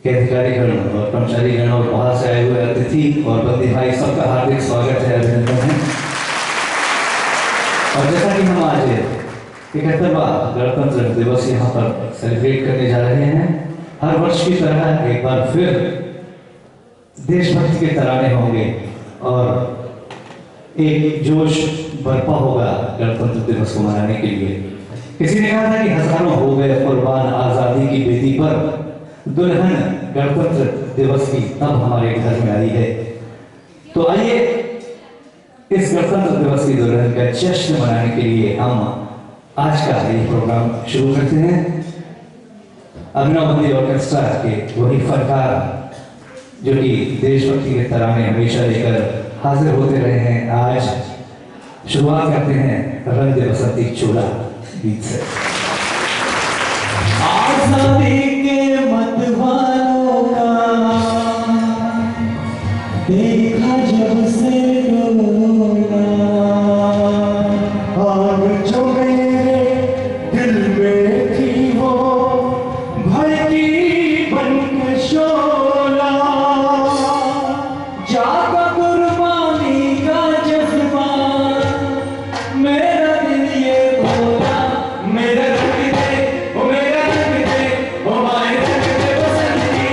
के अधिकारीगण और कर्मचारीगण और बाहर से आए हुए अतिथि और बंदी भाई सबका हार्दिक स्वागत है, अभिनंदन है। और जैसा कि हम आज 71वां गणतंत्र दिवस यहाँ पर सेलिब्रेट करने जा रहे हैं, हर वर्ष की तरह एक बार फिर देशभक्ति के तराने होंगे और एक जोश बरपा होगा गणतंत्र दिवस को मनाने के लिए। किसी ने कहा था कि हजारों हो गए कुर्बान आजादी की बेदी पर, दुल्हन गणतंत्र दिवस की तब हमारे घर में आई है। तो आइए इस गणतंत्र दिवस की दुल्हन का जश्न मनाने के लिए हम आज का ये प्रोग्राम शुरू करते हैं। अभिनव बंदी ऑर्केस्ट्रा के वही फनकार जो कि देशभक्ति के तराने हमेशा लेकर हाजिर होते रहे हैं, आज शुरुआत करते हैं रंग दे बसंती चोला गीत से। आजादी के मतवालों का देखा जब से डोला, आग जो मेरे दिल में थी वो भड़की बनके शोला, जागा कुर्बानी का जज्बा मेरा दिल ये बोला, मेरा रंग दे ओ मेरा रंग दे ओ माए रंग दे बसंती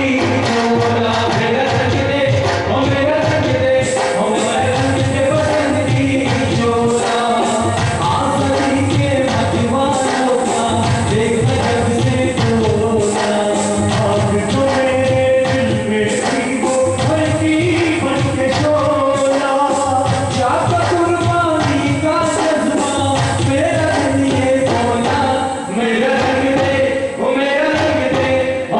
चोला, मेरा रंग दे ओ मेरा रंग दे ओ माए रंग दे बसंती चोला। आजादी के मतवालों का देखा जब से डोला, आग जो मेरे दिल में थी वो भड़की बनके शोला, जागा कुर्बानी का जज्बा मेरा दिल ये बोला, मेरा रंग दे ओ मेरा रंग दे ओ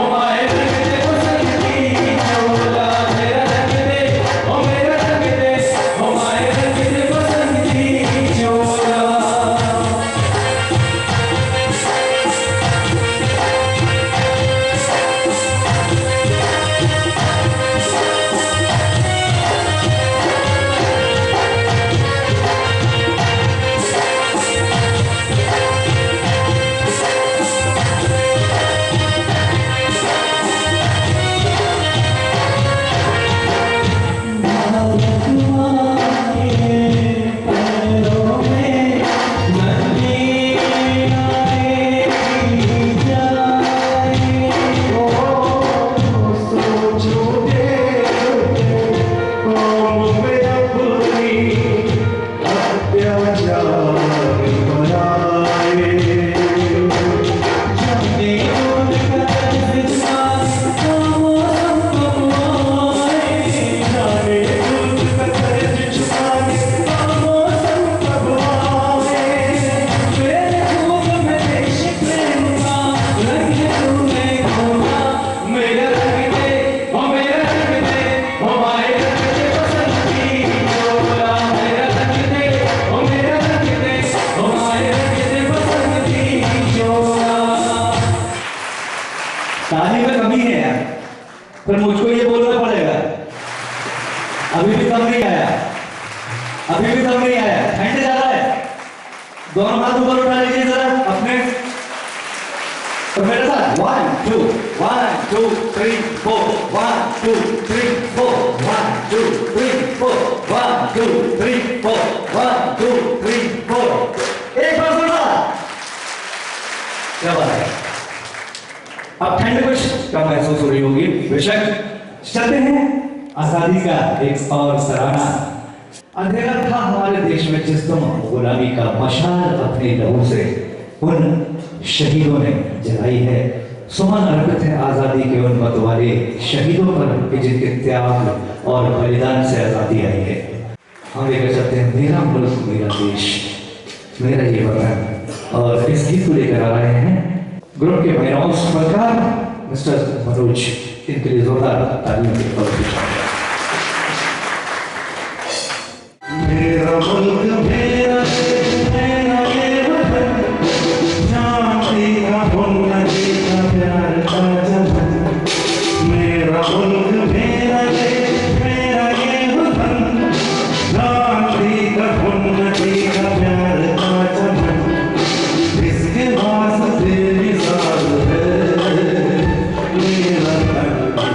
माए रंग दे बसंती चोला, मेरा रंग दे ओ मेरा रंग दे ओ माए रंग दे बसंती चोला। ताली में कमी है यार, पर मुझको ये बोलना पड़ेगा, अभी भी कम नहीं आया, अभी भी कम नहीं आया, ठंड ज्यादा है। दोनों हाथ ऊपर उठा लीजिए जरा अपने, और मेरे साथ 1 2 1 2 3 4 1 2 3 4 1 2 3 4 1 2 3 4 1 2 3 4। एक बार सुना, क्या बात है। अब ठंड कुछ कम महसूस हो रही होगी, बेशक चलते हैं आजादी का एक और सराहना। अंधेरा था हमारे देश में जिस तुम गुलामी का मशाल अपने लहू से उन शहीदों ने जलाई है। सुमन अर्पित है आजादी के उन मतवाले शहीदों पर कि जिनके त्याग और बलिदान से आजादी आई है। हम लेकर चलते हैं मेरा मुल्क मेरा देश मेरा ये वतन, और इस गीत को लेकर आ रहे हैं ग्रुप के महिलाओं फनकार मिस्टर मनोज, इनके लिए जोरदार तालियों के मेरा मुल्क मेरा मेरा ये वतन, शांति का उन्नति का प्यार का जन्म, मेरा मुल्क मेरा देश मेरा ये वतन, शांति का उन्नति का प्यार का जन्म, इसके वास्ते निसार है मेरा तन।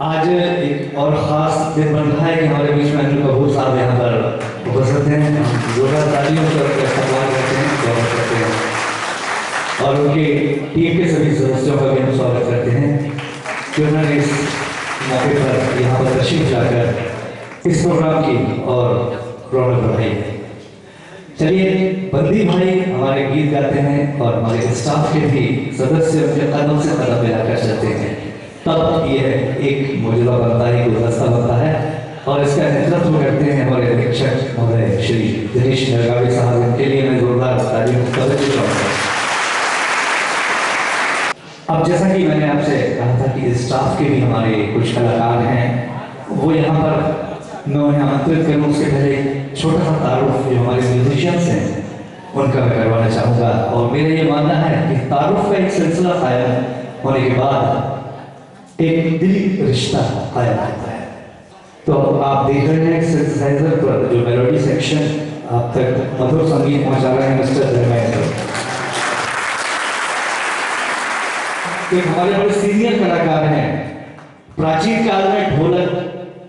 आज एक और ख़ास दिन बन रहा है कि हमारे बीच में अनिल कपूर साहब यहाँ पर उपस्थित हैं। हम जोरदार तालियों से उनका सम्मान करते हैं, स्वागत करते हैं और उनकी टीम के सभी सदस्यों का भी हम स्वागत करते हैं कि उन्होंने इस मौके पर यहाँ पर तशरीफ लाकर इस प्रोग्राम की और रौनक बढ़ाई है। चलिए, बंदी भाई हमारे गीत गाते हैं और हमारे स्टाफ के भी सदस्य उनके कदम से कदम मिलाकर चलते हैं, तब यह एक मौजूदा बनता है, गुलदस्ता बनता है और इसका नेतृत्व करते हैं हमारे अधीक्षक महोदय श्री दिनेश नरगावी साहब। इनके लिए मैं जोरदार तालियों का चाहूँगा। अब जैसा कि मैंने आपसे कहा था कि स्टाफ के भी हमारे कुछ कलाकार हैं, वो यहाँ पर मैं उन्हें आमंत्रित करूँ उसके पहले छोटा सा तारुफ जो हमारे म्यूजिशियंस हैं उनका मैं करवाना चाहूँगा। और मेरा ये मानना है कि तारुफ का एक सिलसिला कायम होने के बाद एक दिली रिश्ता कायम होता है। तो आप देख रहे हैं सिंथेसाइजर पर जो मेलोडी सेक्शन आप तक मधुर संगीत पहुंचा रहे हैं मिस्टर धर्मेंद्र। एक हमारे बड़े सीनियर कलाकार हैं। प्राचीन काल में ढोलक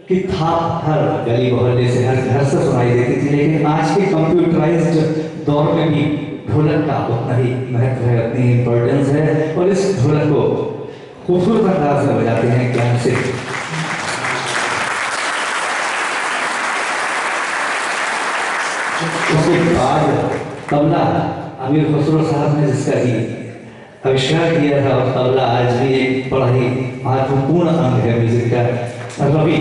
की थाप हर गली मोहल्ले से हर घर से सुनाई देती थी, लेकिन आज के कंप्यूटराइज्ड दौर में भी ढोलक का उतना ही महत्व है, उतनी इंपॉर्टेंस है और इस ढोलक को खूबसूरत अंदाज में बजाते हैं ज्ञान से। उसके बाद तबला अमीर खुसरो साहब ने जिसका ही आविष्कार किया था और तबला आज भी एक बड़ा ही महत्वपूर्ण अंग है म्यूजिक का, रवि।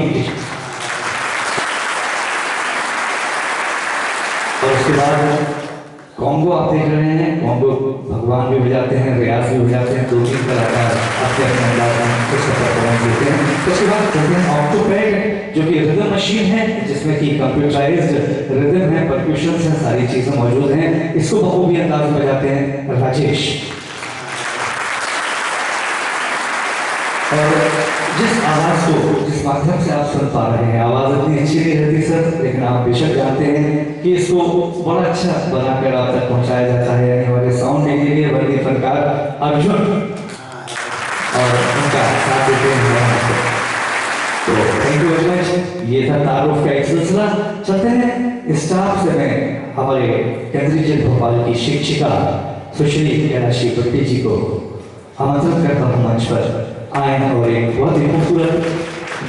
और उसके बाद कॉन्गो आप देख रहे हैं, कॉन्गो भगवान भी बजाते हैं, रियाज भी बजाते हैं, 2-3 कलाकार अपने अपने अंदाज में उसका परफॉर्मेंस देते हैं। उसके बाद कहते हैं ऑक्टोपैड जो कि रिदम मशीन है, जिसमें कि कंप्यूटराइज्ड रिदम है, परक्यूशंस हैं, सारी चीज़ें मौजूद हैं। इसको बखूबी अंदाज में बजाते हैं राजेश। और जिस आवाज़ को जिस माध्यम से आप सुन पा रहे हैं, आवाज़ इतनी अच्छी नहीं रहती सर, लेकिन आप बेशक जानते हैं कि इसको बड़ा अच्छा बनाकर आप तक पहुंचाया जाता है। यानी हमारे साउंड इंजीनियर वर्गीय फनकार अर्जुन और उनका साथ देते हैं। तो थैंक यू वेरी मच। ये था तारुफ का एक सिलसिला। चलते हैं स्टाफ से मैं हमारे केंद्रीय जेल भोपाल की शिक्षिका सुश्री कैलाशी भट्टी जी को आमंत्रित करता हूँ मंच पर आए और एक बहुत ही खूबसूरत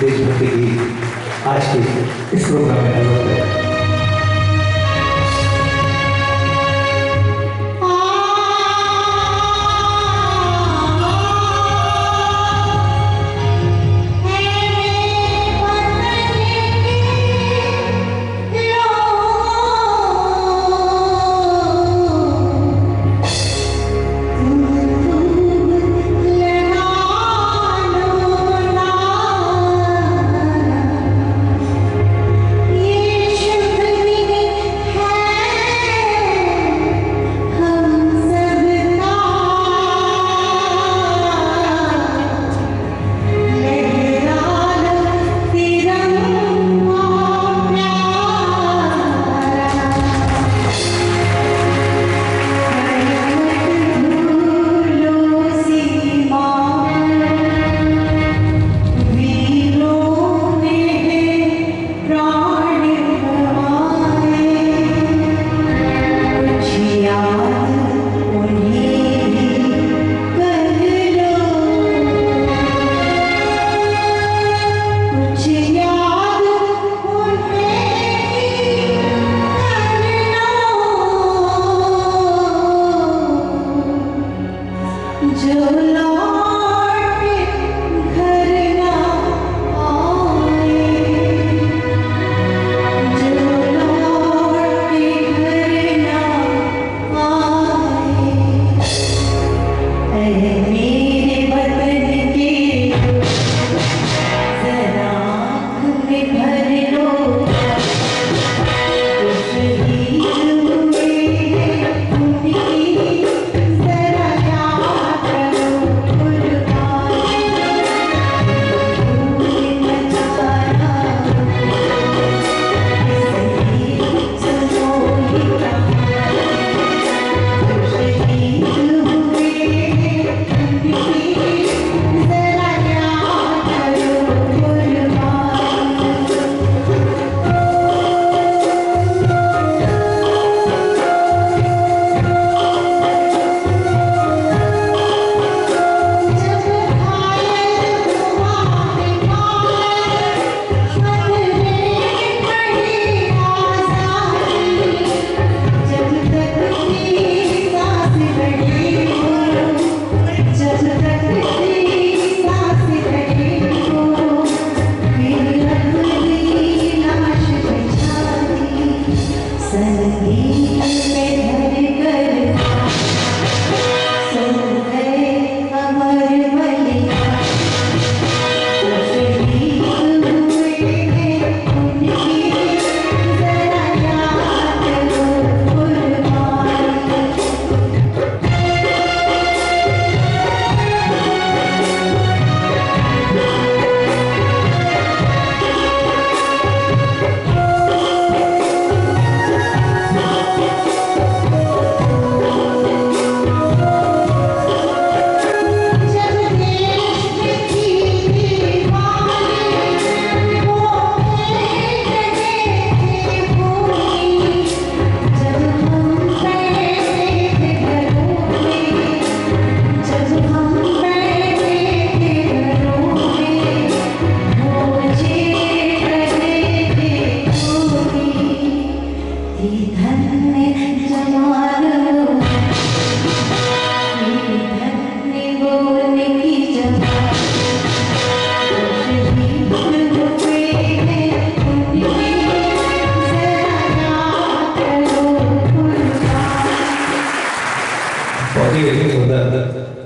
देशभक्ति गीत आज के इस प्रोग्राम में अलग है।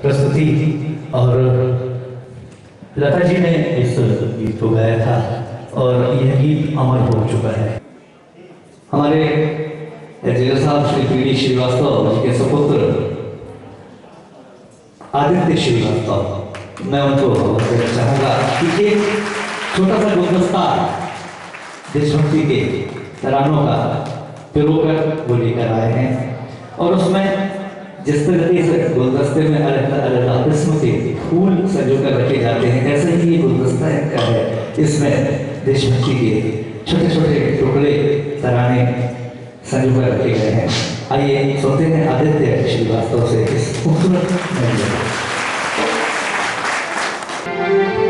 प्रस्तुति और लता जी ने इस गीत को गाया था और यह गीत अमर हो चुका है। हमारे जिला साहब श्री पी.डी. श्रीवास्तव जी के सुपुत्र आदित्य श्रीवास्तव, मैं उनको कहना चाहूँगा कि एक छोटा सा गुलदस्ता देशभक्ति के तरानों का पिरोकर वो लेकर आए हैं और उसमें जिस तरीके से गुलदस्ते में अलग अलग किस्म के फूल संजोकर रखे जाते हैं, ऐसे ही ये गुलदस्ता का है। इसमें देशभक्ति के छोटे छोटे टुकड़े तराने संजोकर रखे गए हैं। आइए सुनते हैं आदित्य श्रीवास्तव से इस खूबसूरत मंजर। Yeah.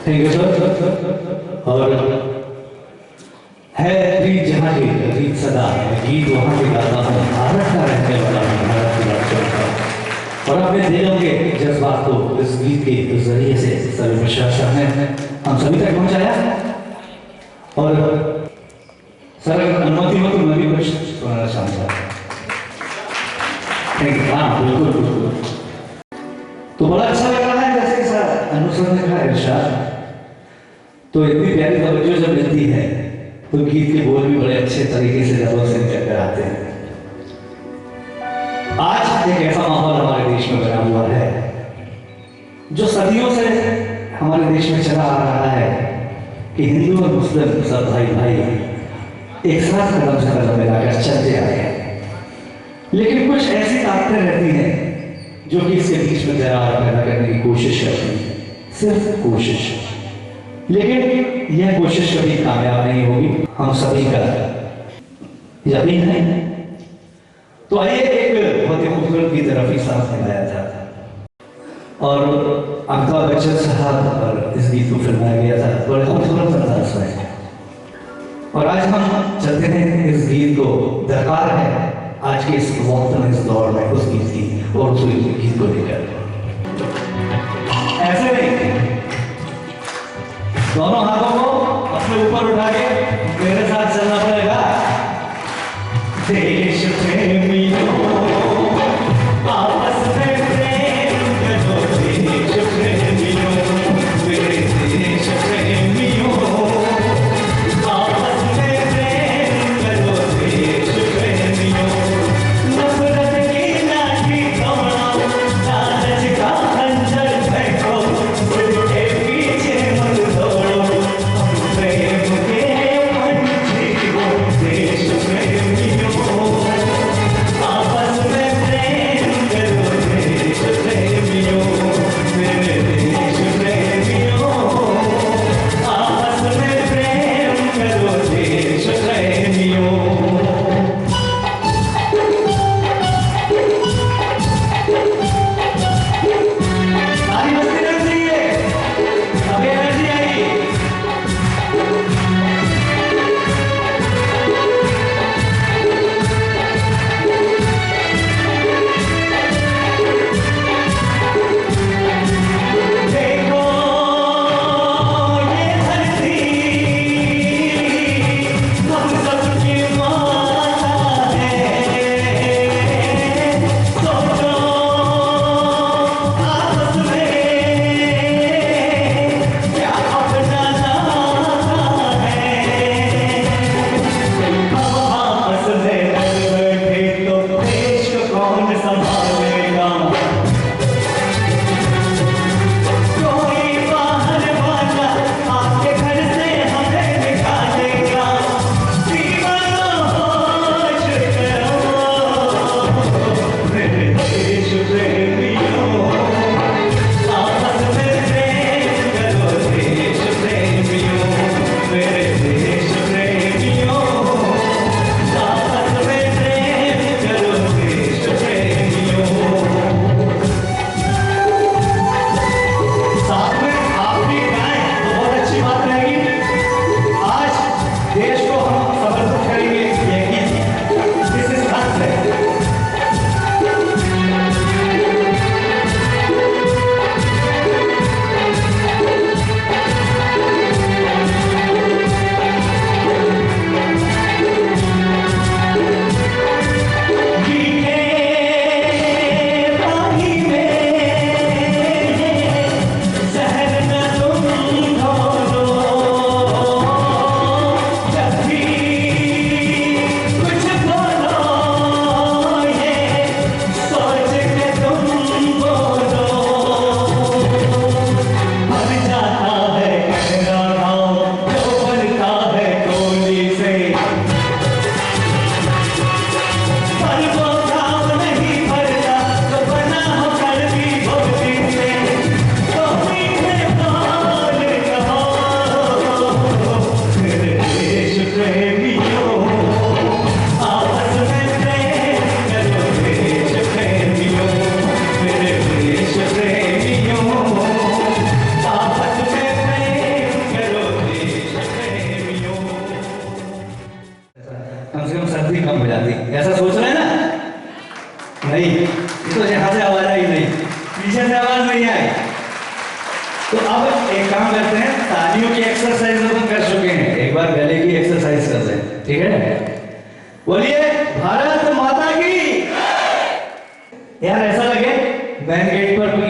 Thank you sir. और है रीत जहाँ की रीत सदा, गीत वहाँ के गाता हूँ, भारत का रहने वाला हूँ, भारत की बात करता हूँ। और अपने दिलों के जज्बात को इस गीत के जरिए से सभी प्रशासन ने हम सभी तक पहुँचाया। और सर अगर अनुमति हो तो मैं भी कुछ सुनाना चाहूँगा। Thank you. हाँ बिल्कुल बिल्कुल। तो बड़ा अच्छा लग रहा है जैसे कि सर अनुसर ने कहा इरशाद, तो इतनी प्यारी तवज्जो जब मिलती है तो गीत के बोल भी बड़े अच्छे तरीके से जब से निकल कर आते हैं। आज एक ऐसा माहौल हमारे देश में बना हुआ है जो सदियों से हमारे देश में चला आ रहा है कि हिंदू और मुस्लिम सब भाई भाई एक साथ कदम से कदम मिलाकर चलते आए हैं। लेकिन कुछ ऐसी ताकतें रहती हैं जो कि इसके बीच में दरार पैदा करने की कोशिश करती है, सिर्फ कोशिश। लेकिन यह कोशिश कभी कामयाब नहीं होगी, हम सभी का यकीन है। तो आइए एक बहुत ही खूबसूरत की तरफ ही साथ निभाया था और अमिताभ बच्चन साहब पर इस गीत को फिल्माया गया था बड़े खूबसूरत अंदाज में। और आज हम चलते हैं इस गीत को, दरकार है आज के इस वक्त में, इस दौर में उस गीत की और उस गीत को लेकर ऐसे नहीं, दोनों हाथों को अपने ऊपर उठा के मेरे साथ चलना पड़ेगा। देश प्रेमियों आपस में प्रेम करो, देश प्रेमियों मेरे देश प्रेमियों आपस में प्रेम करो, देश प्रेमियों नफरत की लाठी दौड़ाओ, लालच का खंजर फेंको, उनके पीछे मत दौड़ो, हम प्रेम के पंछी आवाज आई नहीं, पीछे से आवाज नहीं आई। तो अब एक काम करते हैं, तालियों की एक्सरसाइज हम कर चुके हैं, एक बार गले की एक्सरसाइज कर लें, ठीक है? बोलिए भारत माता की। यार ऐसा लगे मेन गेट पर भी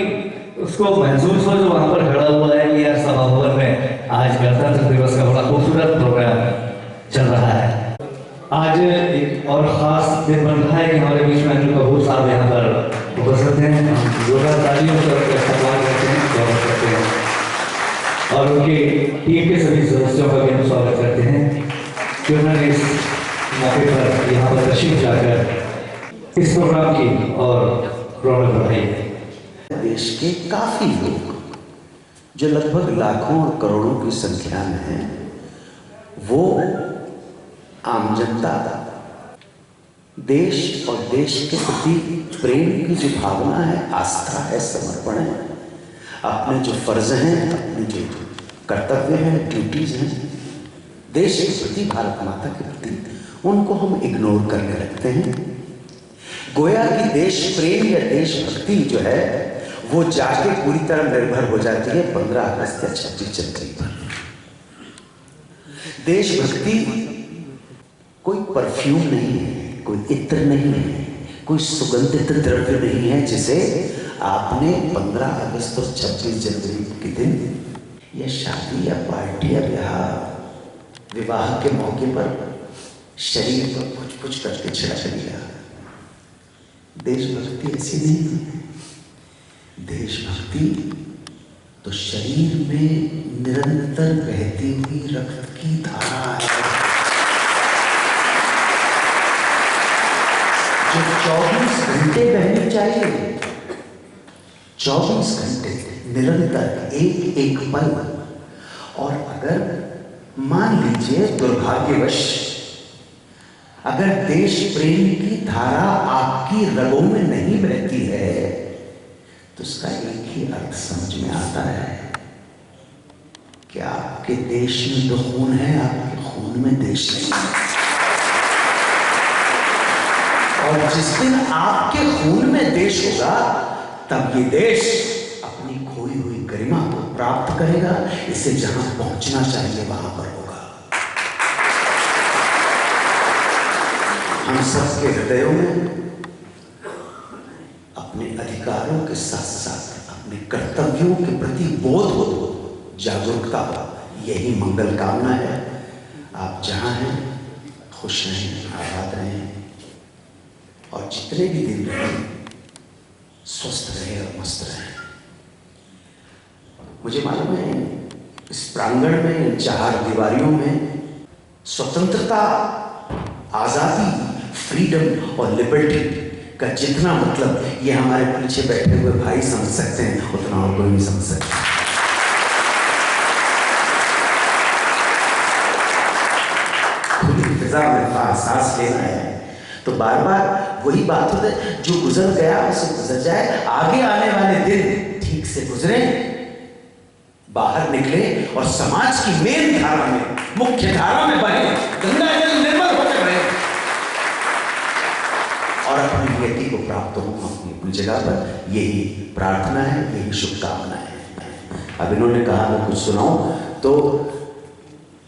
उसको महसूस हो जो वहां पर खड़ा हुआ है कि यार सभा भवन में आज गणतंत्र दिवस का बड़ा खूबसूरत प्रोग्राम चल रहा है। आज एक और खास दिन बन रहा है कि हमारे बीच में अनिल कपूर साहब यहाँ पर उपस्थित हैं। हम जोरदार तालियों से उनका सम्मान करते हैं, स्वागत करते हैं और उनकी टीम के सभी सदस्यों का भी हम स्वागत करते हैं कि उन्होंने इस मौके पर यहाँ पर तशरीफ लाकर इस प्रोग्राम की और रौनक बढ़ाई है। देश के काफी लोग जो लगभग लाखों और करोड़ों की संख्या में हैं, वो आम जनता देश और देश के प्रति प्रेम की जो भावना है, आस्था है, समर्पण है, अपने जो फर्ज हैं, अपने जो कर्तव्य हैं, ड्यूटीज हैं देश के प्रति, भारत माता के प्रति, उनको हम इग्नोर करने लगते हैं। गोया कि देश प्रेम या देशभक्ति जो है वो जाके पूरी तरह निर्भर हो जाती है 15 अगस्त या 26 जनवरी पर। देशभक्ति कोई परफ्यूम नहीं है, कोई इत्र नहीं है, कोई सुगंधित द्रव्य नहीं है जिसे आपने 15 अगस्त और 26 जनवरी के दिन या शादी या पार्टी या विवाह के मौके पर शरीर पर कुछ कुछ करके छिड़क दिया। देशभक्ति ऐसी नहीं है। देशभक्ति तो शरीर में निरंतर बहती हुई रक्त की धारा है जो 24 घंटे बहनी चाहिए, 24 घंटे निरंतर, एक एक पल। और अगर मान लीजिए दुर्भाग्यवश अगर देश प्रेम की धारा आपकी रगों में नहीं बहती है तो उसका एक ही अर्थ समझ में आता है कि आपके देश में तो खून है, आपके खून में देश नहीं है। और जिस दिन आपके खून में देश होगा तब ये देश अपनी खोई हुई गरिमा को प्राप्त करेगा, इसे जहां पहुंचना चाहिए वहां पर होगा। हम सबके हृदयों में अपने अधिकारों के साथ साथ अपने कर्तव्यों के प्रति बोध हो, जागरूकता हो, यही मंगल कामना है। आप जहां हैं खुश रहें, आबाद रहें और जितने भी दिन रहें स्वस्थ रहें और मस्त रहें। मुझे मालूम है इस प्रांगण में, इन 4 दीवारियों में स्वतंत्रता, आजादी, फ्रीडम और लिबर्टी का जितना मतलब ये हमारे पीछे बैठे हुए भाई समझ सकते हैं उतना और कोई नहीं समझ सकता। खुली फिजा में सांस लेना है तो बार बार वही बात होती है, जो गुजर गया उसे गुजर जाए, आगे आने वाले दिन ठीक से गुजरे, बाहर निकले और समाज की मेन धारा में, मुख्य धारा में बने, गंगा जल निर्मल होकर रहे और अपनी नियति को प्राप्त हो अपनी जगह पर। यही प्रार्थना है, यही शुभकामना है। अब इन्होंने कहा मैं कुछ सुनाऊं तो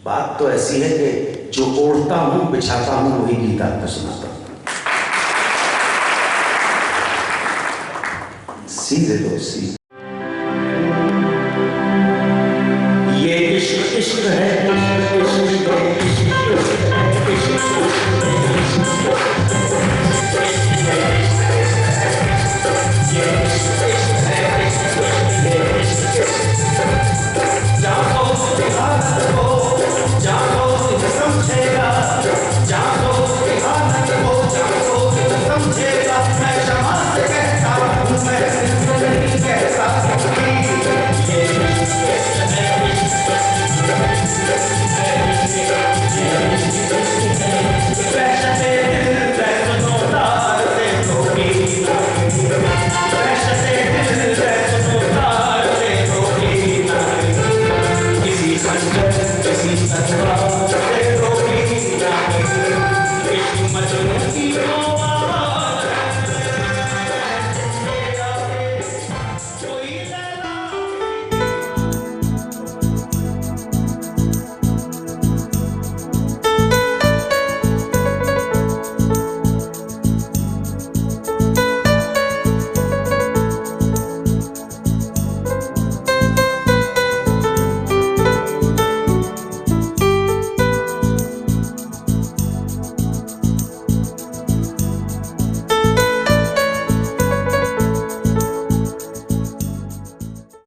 बात तो ऐसी है कि जो ओढ़ता हूं, बिछाता हूं, वही गीत आपको सुनाता हूं। सीधे दो सीधे